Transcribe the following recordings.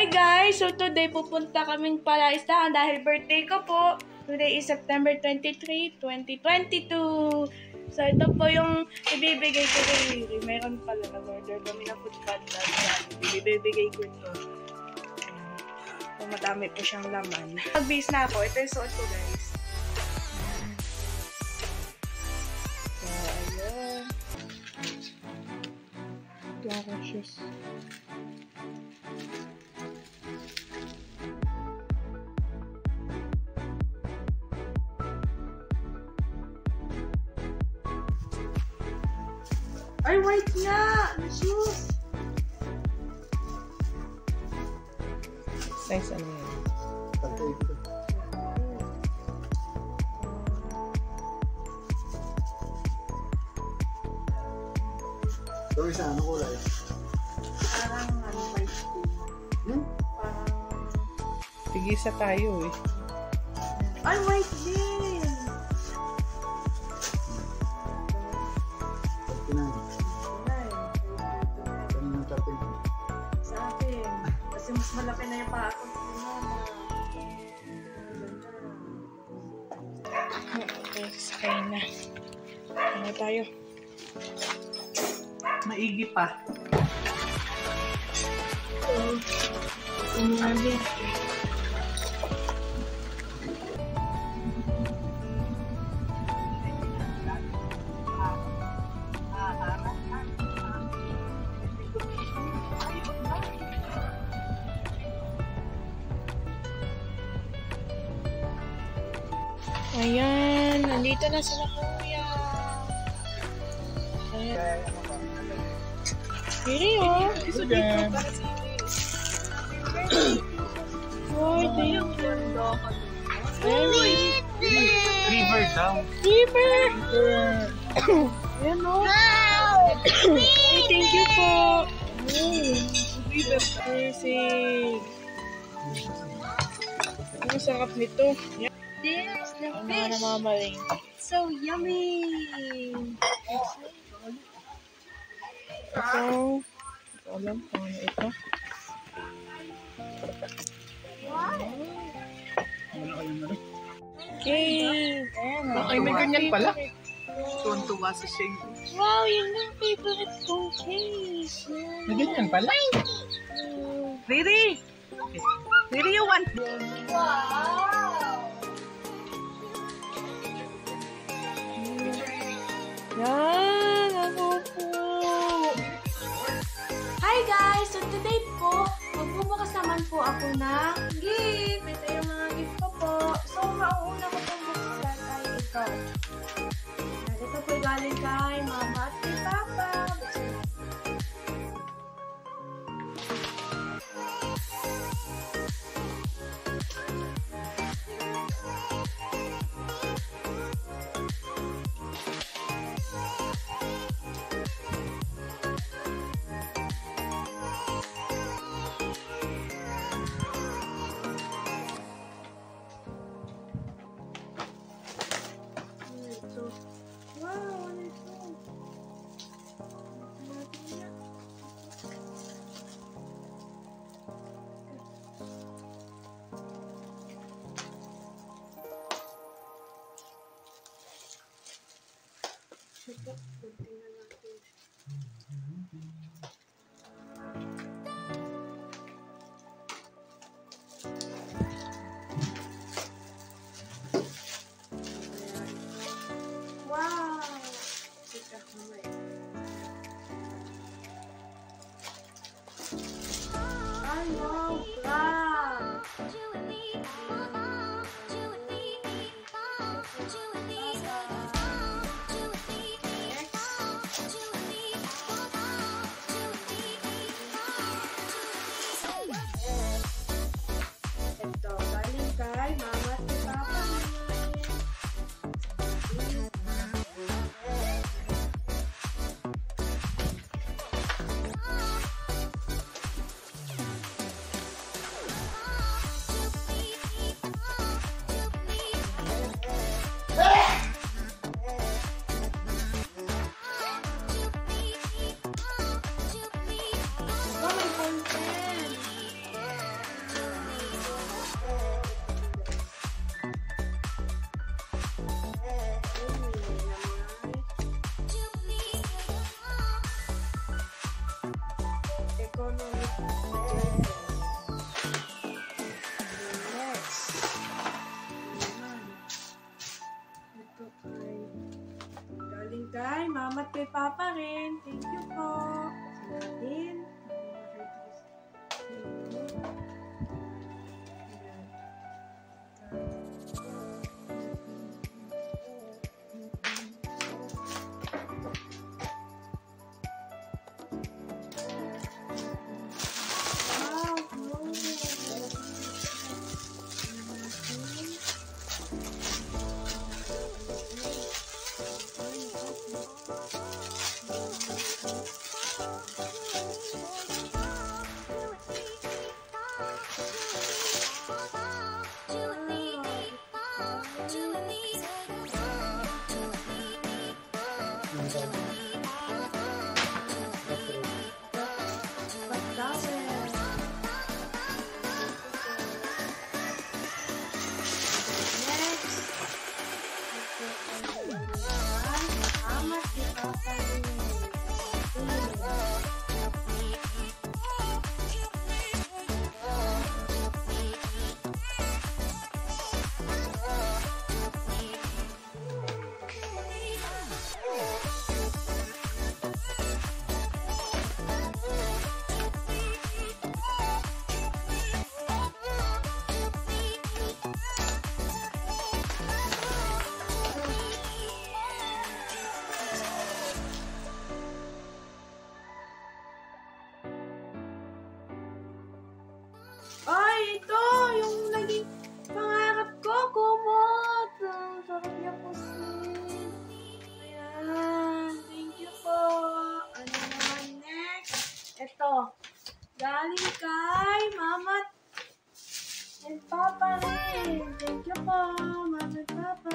Hi guys! So today pupunta kaming palaistahan dahil birthday ko po. Today is September 23, 2022. So ito po yung ibibigay ko kay Riri. Mayroon pala nag-order kami na food panda. Ibibigay ko ito. So madami po siyang laman. Mag-base na ako. Ito yung suot ko guys. So ayun. Ito akong shoes. Ay, white nga! The shoes! Size ano yan? Ito isa, ano kulay? Parang ano, white din. Parang... Tigisa tayo eh. Ay, white din! Sa akin. Kasi mas malaki na yung paa ko. Okay, sakay na. Ano tayo? Maigi pa. Umabi. Ayan, nandito na sila kuya. Ayan. Really, oh. Oh, thank you. River daw. River! Ayan, oh. Ay, thank you po. River. Amazing. Ang sarap nito. There's the Ang mga fish. namamaling. So yummy. Ito. Ito alam kung ano ito. Okay. Ay, may ganyan pala. Tuwan-tuwa si Shane. Wow, yun yung favorite kong case. May ganyan pala. Riri! Riri, you want? Yan, ano po. Hi guys! So today po, magbubukas naman po ako ng gift. Ito yung mga gift ko po. So mauuna ko pong buksan ay ito. Ito po galing kay Mama at kay Papa. Wow, ano ito? Wow! Ay, wow! Crab! Ito, galing kay Mama at kay Papa. Ito kay galing kay mama at kay papa rin. Thank you po. Sila din. Ay, ito! Yung naging pangarap ko, kumot! Ang sarap niya po Ayan, thank you po. Ano naman next? Ito, galing kay mama and papa rin. Thank you po, mama and papa.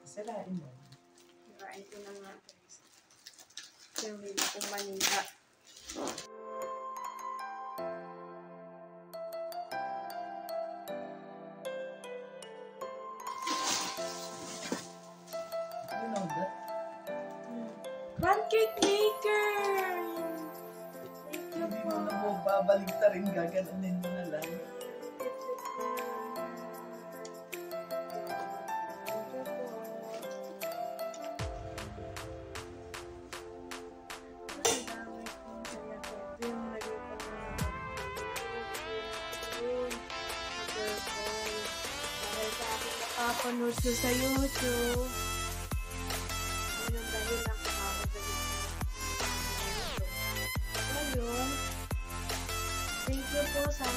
Sirain mo. Sirain ko na nga guys. Yung hindi ko manila. You know that? Pancake maker! Thank you Hindi po. mo na mo babalik ta rin, gaganunin mo na lang. napapanood ko sa YouTube. Ayun, dahil nakaka-order ko. Ayun. Thank you po sa